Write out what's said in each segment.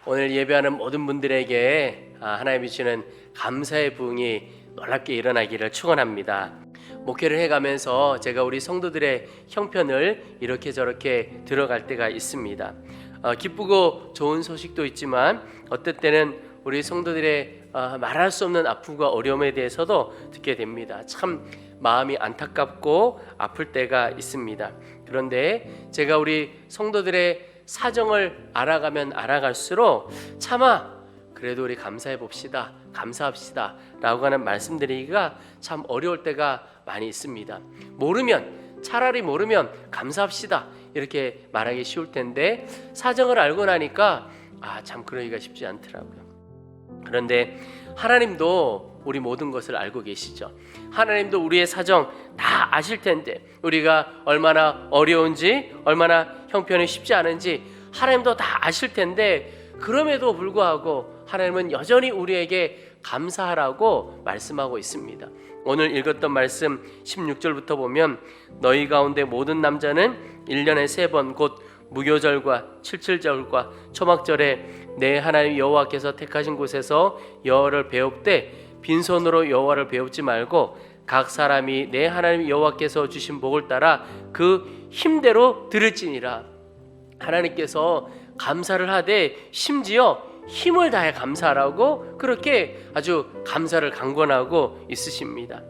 오늘 예배하는 모든 분들에게 하나님이 주시는 감사의 부흥이 놀랍게 일어나기를 축원합니다. 목회를 해가면서 제가 우리 성도들의 형편을 이렇게 저렇게 들어갈 때가 있습니다. 기쁘고 좋은 소식도 있지만 어떨 때는 우리 성도들의 말할 수 없는 아픔과 어려움에 대해서도 듣게 됩니다. 참 마음이 안타깝고 아플 때가 있습니다. 그런데 제가 우리 성도들의 사정을 알아가면 알아갈수록 차마 그래도 우리 감사해 봅시다, 감사합시다 라고 하는 말씀드리기가 참 어려울 때가 많이 있습니다. 차라리 모르면 감사합시다 이렇게 말하기 쉬울 텐데 사정을 알고 나니까 참 그러기가 쉽지 않더라고요. 그런데 하나님도 우리 모든 것을 알고 계시죠. 하나님도 우리의 사정 다 아실 텐데 우리가 얼마나 어려운지, 얼마나 형편이 쉽지 않은지 하나님도 다 아실 텐데 그럼에도 불구하고 하나님은 여전히 우리에게 감사하라고 말씀하고 있습니다. 오늘 읽었던 말씀 16절부터 보면 너희 가운데 모든 남자는 1년에 3번 곧 무교절과 칠칠절과 초막절에 내 하나님 여호와께서 택하신 곳에서 여호와를 배웁되 빈손으로 여호와를 배웁지 말고 각 사람이 내 하나님 여호와께서 주신 복을 따라 그 힘대로 들을지니라. 하나님께서 감사를 하되 심지어 힘을 다해 감사하라고 그렇게 아주 감사를 강권하고 있으십니다.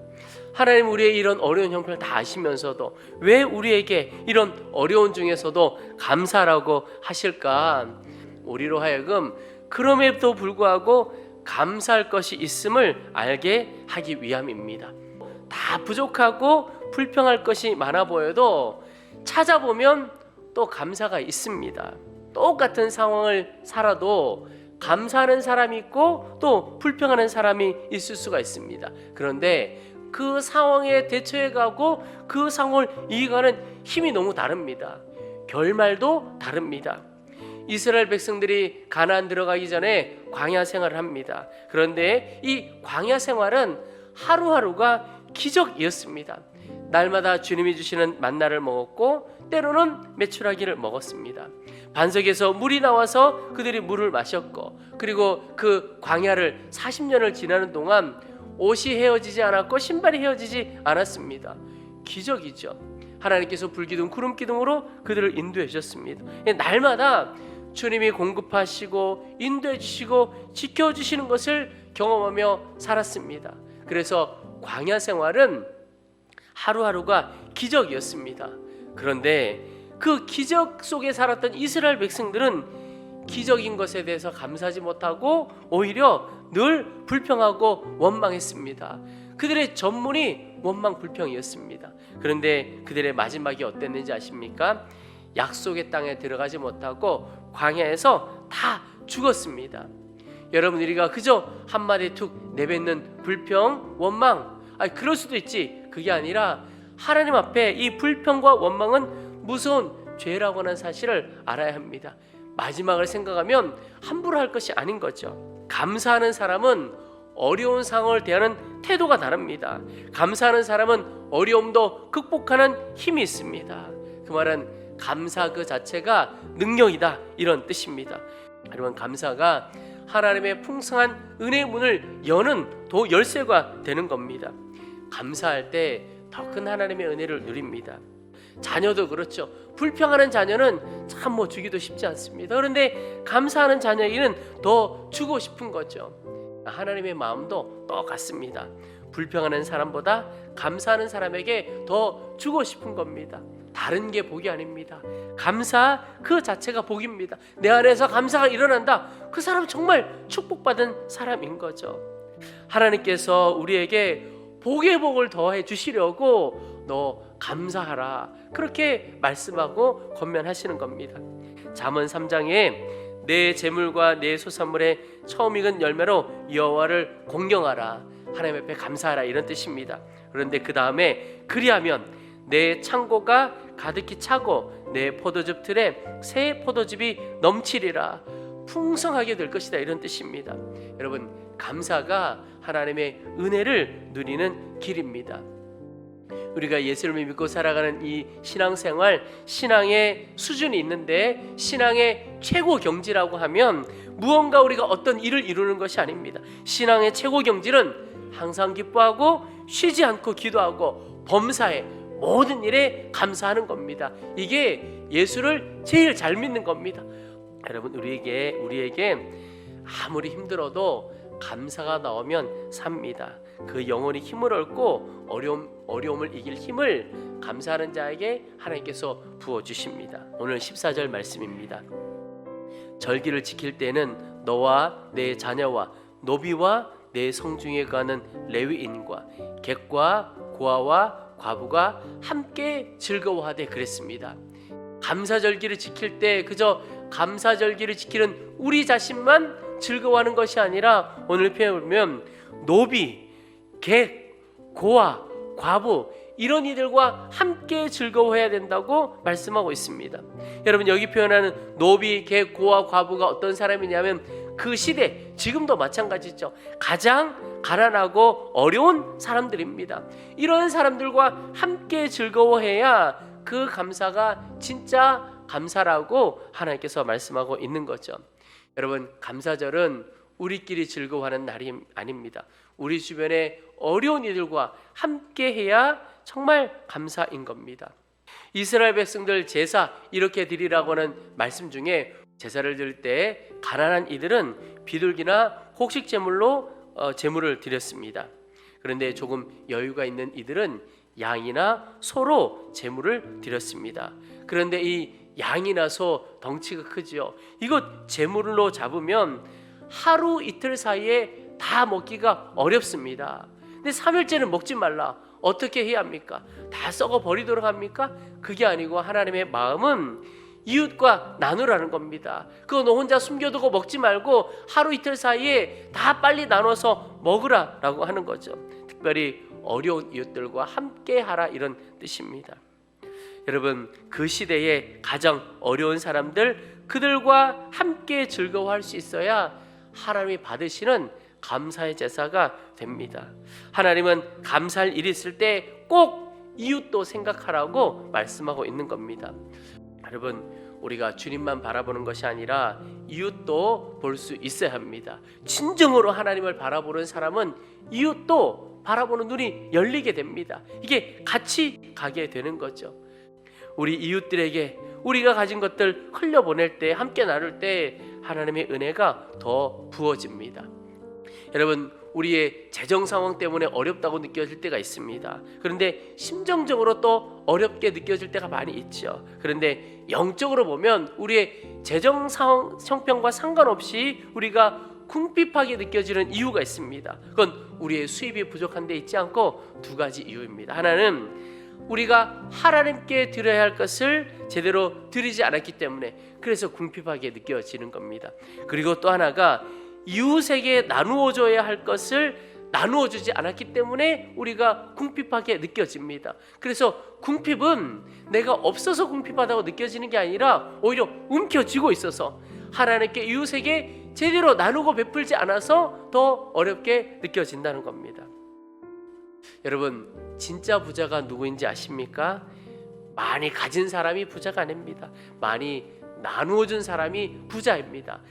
하나님 우리의 이런 어려운 형편을 다 아시면서도 왜 우리에게 이런 어려운 중에서도 감사라고 하실까? 우리로 하여금 그럼에도 불구하고 감사할 것이 있음을 알게 하기 위함입니다. 다 부족하고 불평할 것이 많아 보여도 찾아보면 또 감사가 있습니다. 똑같은 상황을 살아도 감사하는 사람이 있고 또 불평하는 사람이 있을 수가 있습니다. 그런데 그 상황에 대처해가고 그 상황을 이겨가는 힘이 너무 다릅니다. 결말도 다릅니다. 이스라엘 백성들이 가나안 들어가기 전에 광야 생활을 합니다. 그런데 이 광야 생활은 하루하루가 기적이었습니다. 날마다 주님이 주시는 만나를 먹었고 때로는 메추라기를 먹었습니다. 반석에서 물이 나와서 그들이 물을 마셨고 그리고 그 광야를 40년을 지나는 동안 옷이 헤어지지 않았고 신발이 헤어지지 않았습니다. 기적이죠. 하나님께서 불기둥 구름기둥으로 그들을 인도해 주셨습니다. 날마다 주님이 공급하시고 인도해 주시고 지켜주시는 것을 경험하며 살았습니다. 그래서 광야 생활은 하루하루가 기적이었습니다. 그런데 그 기적 속에 살았던 이스라엘 백성들은 기적인 것에 대해서 감사하지 못하고 오히려 늘 불평하고 원망했습니다. 그들의 전문이 원망 불평이었습니다. 그런데 그들의 마지막이 어땠는지 아십니까? 약속의 땅에 들어가지 못하고 광야에서 다 죽었습니다. 여러분 우리가 그저 한마디 툭 내뱉는 불평, 원망 그럴 수도 있지. 그게 아니라 하나님 앞에 이 불평과 원망은 무서운 죄라고 하는 사실을 알아야 합니다. 마지막을 생각하면 함부로 할 것이 아닌 거죠. 감사하는 사람은 어려운 상황을 대하는 태도가 다릅니다. 감사하는 사람은 어려움도 극복하는 힘이 있습니다. 그 말은 감사 그 자체가 능력이다 이런 뜻입니다. 여러분 감사가 하나님의 풍성한 은혜의 문을 여는 열쇠가 되는 겁니다. 감사할 때 더 큰 하나님의 은혜를 누립니다. 자녀도 그렇죠. 불평하는 자녀는 참 주기도 쉽지 않습니다. 그런데 감사하는 자녀에게는 더 주고 싶은 거죠. 하나님의 마음도 똑같습니다. 불평하는 사람보다 감사하는 사람에게 더 주고 싶은 겁니다. 다른 게 복이 아닙니다. 감사 그 자체가 복입니다. 내 안에서 감사가 일어난다. 그 사람은 정말 축복받은 사람인 거죠. 하나님께서 우리에게 복의 복을 더해 주시려고 너 감사하라 그렇게 말씀하고 권면하시는 겁니다. 잠언 3장에 내 재물과 내 소산물의 처음 익은 열매로 여호와를 공경하라 하나님 앞에 감사하라 이런 뜻입니다. 그런데 그 다음에 그리하면 내 창고가 가득히 차고 내 포도즙 틀에 새 포도즙이 넘치리라 풍성하게 될 것이다 이런 뜻입니다. 여러분 감사가 하나님의 은혜를 누리는 길입니다. 우리가 예수님을 믿고 살아가는 이 신앙생활, 신앙의 수준이 있는데 신앙의 최고 경지라고 하면 무언가 우리가 어떤 일을 이루는 것이 아닙니다. 신앙의 최고 경지는 항상 기뻐하고 쉬지 않고 기도하고 범사에 모든 일에 감사하는 겁니다. 이게 예수를 제일 잘 믿는 겁니다. 여러분, 우리에게 아무리 힘들어도 감사가 나오면 삽니다. 그 영혼이 힘을 얻고 어려움을 이길 힘을 감사하는 자에게 하나님께서 부어주십니다. 오늘 14절 말씀입니다. 절기를 지킬 때는 너와 내 자녀와 노비와 내 성중에 가는 레위인과 객과 고아와 과부가 함께 즐거워하되 그랬습니다. 감사절기를 지킬 때 그저 감사절기를 지키는 우리 자신만 즐거워하는 것이 아니라 오늘 표현을 보면 노비, 객, 고아, 과부 이런 이들과 함께 즐거워해야 된다고 말씀하고 있습니다. 여러분, 여기 표현하는 노비, 객, 고아, 과부가 어떤 사람이냐면 그 시대, 지금도 마찬가지죠. 가장 가난하고 어려운 사람들입니다. 이런 사람들과 함께 즐거워해야 그 감사가 진짜 감사라고 하나님께서 말씀하고 있는 거죠. 여러분, 감사절은 우리끼리 즐거워하는 날이 아닙니다. 우리 주변에 어려운 이들과 함께해야 정말 감사인 겁니다. 이스라엘 백성들 제사 이렇게 드리라고 하는 말씀 중에 제사를 드릴 때 가난한 이들은 비둘기나 곡식 제물로 제물을 드렸습니다. 그런데 조금 여유가 있는 이들은 양이나 소로 제물을 드렸습니다. 그런데 이 양이나 소 덩치가 크지요. 이거 제물로 잡으면 하루 이틀 사이에 다 먹기가 어렵습니다. 근데 3일째는 먹지 말라. 어떻게 해야 합니까? 다 썩어 버리도록 합니까? 그게 아니고 하나님의 마음은 이웃과 나누라는 겁니다. 그거 너 혼자 숨겨두고 먹지 말고 하루 이틀 사이에 다 빨리 나눠서 먹으라라고 하는 거죠. 특별히 어려운 이웃들과 함께 하라, 이런 뜻입니다. 여러분, 그 시대에 가장 어려운 사람들, 그들과 함께 즐거워할 수 있어야 하나님이 받으시는 감사의 제사가 됩니다. 하나님은 감사할 일이 있을 때 꼭 이웃도 생각하라고 말씀하고 있는 겁니다. 여러분, 우리가 주님만 바라보는 것이 아니라 이웃도 볼 수 있어야 합니다. 진정으로 하나님을 바라보는 사람은 이웃도 바라보는 눈이 열리게 됩니다. 이게 같이 가게 되는 거죠. 우리 이웃들에게 우리가 가진 것들 흘려보낼 때, 함께 나눌 때 하나님의 은혜가 더 부어집니다. 여러분, 우리의 재정 상황 때문에 어렵다고 느껴질 때가 있습니다. 그런데 심정적으로 또 어렵게 느껴질 때가 많이 있죠. 그런데 영적으로 보면 우리의 재정 상황 형편과 상관없이 우리가 궁핍하게 느껴지는 이유가 있습니다. 그건 우리의 수입이 부족한 데 있지 않고 두 가지 이유입니다. 하나는 우리가 하나님께 드려야 할 것을 제대로 드리지 않았기 때문에 그래서 궁핍하게 느껴지는 겁니다. 그리고 또 하나가 이웃에게 나누어 줘야 할 것을 나누어 주지 않았기 때문에 우리가 궁핍하게 느껴집니다. 그래서 궁핍은 내가 없어서 궁핍하다고 느껴지는 게 아니라 오히려 움켜쥐고 있어서 하나님께 이웃에게 제대로 나누고 베풀지 않아서 더 어렵게 느껴진다는 겁니다. 여러분, 진짜 부자가 누구인지 아십니까? 많이 가진 사람이 부자가 아닙니다. 많이 나누어 준 사람이 부자입니다.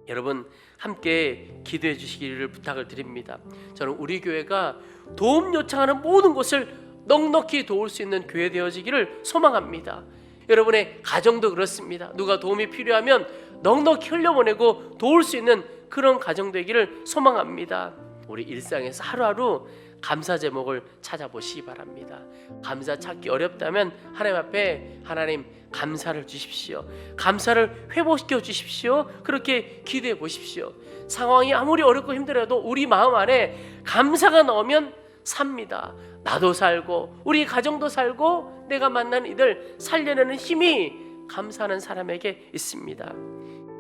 여러분, 함께 기도해 주시기를 부탁을 드립니다. 저는 우리 교회가 도움 요청하는 모든 것을 넉넉히 도울 수 있는 교회 되어지기를 소망합니다. 여러분의 가정도 그렇습니다. 누가 도움이 필요하면 넉넉히 흘려보내고 도울 수 있는 그런 가정 되기를 소망합니다. 우리 일상에서 하루하루 감사 제목을 찾아보시기 바랍니다. 감사 찾기 어렵다면 하나님 앞에 하나님 감사를 주십시오. 감사를 회복시켜 주십시오. 그렇게 기도해 보십시오. 상황이 아무리 어렵고 힘들어도 우리 마음 안에 감사가 나오면 삽니다. 나도 살고 우리 가정도 살고 내가 만난 이들 살려내는 힘이 감사하는 사람에게 있습니다.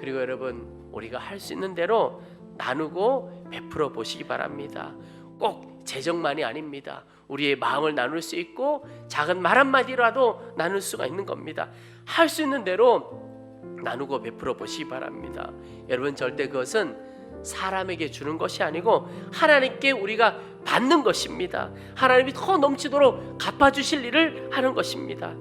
그리고 여러분, 우리가 할 수 있는 대로 나누고 베풀어 보시기 바랍니다. 꼭 재정만이 아닙니다. 우리의 마음을 나눌 수 있고 작은 말 한마디라도 나눌 수가 있는 겁니다. 할 수 있는 대로 나누고 베풀어 보시기 바랍니다. 여러분, 절대 그것은 사람에게 주는 것이 아니고 하나님께 우리가 받는 것입니다. 하나님이 더 넘치도록 갚아주실 일을 하는 것입니다.